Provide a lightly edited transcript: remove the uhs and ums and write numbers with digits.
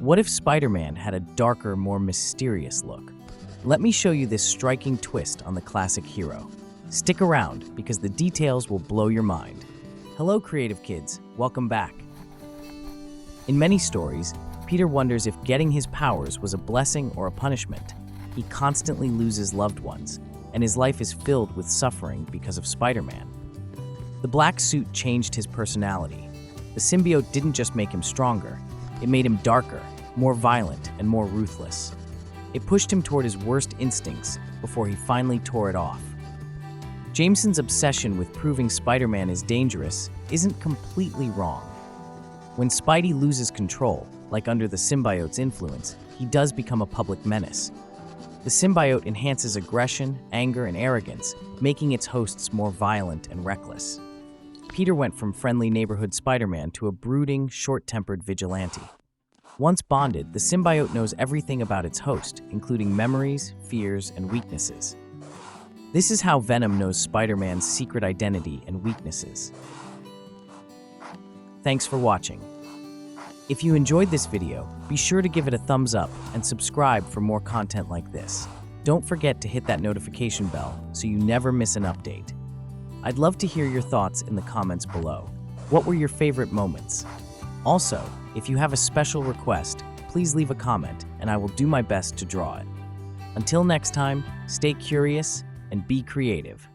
What if Spider-Man had a darker, more mysterious look? Let me show you this striking twist on the classic hero. Stick around, because the details will blow your mind. Hello, creative kids. Welcome back. In many stories, Peter wonders if getting his powers was a blessing or a punishment. He constantly loses loved ones, and his life is filled with suffering because of Spider-Man. The black suit changed his personality. The symbiote didn't just make him stronger, it made him darker, more violent, and more ruthless. It pushed him toward his worst instincts before he finally tore it off. Jameson's obsession with proving Spider-Man is dangerous isn't completely wrong. When Spidey loses control, like under the symbiote's influence, he does become a public menace. The symbiote enhances aggression, anger, and arrogance, making its hosts more violent and reckless. Peter went from friendly neighborhood Spider-Man to a brooding, short-tempered vigilante. Once bonded, the symbiote knows everything about its host, including memories, fears, and weaknesses. This is how Venom knows Spider-Man's secret identity and weaknesses. Thanks for watching. If you enjoyed this video, be sure to give it a thumbs up and subscribe for more content like this. Don't forget to hit that notification bell so you never miss an update. I'd love to hear your thoughts in the comments below. What were your favorite moments? Also, if you have a special request, please leave a comment and I will do my best to draw it. Until next time, stay curious and be creative.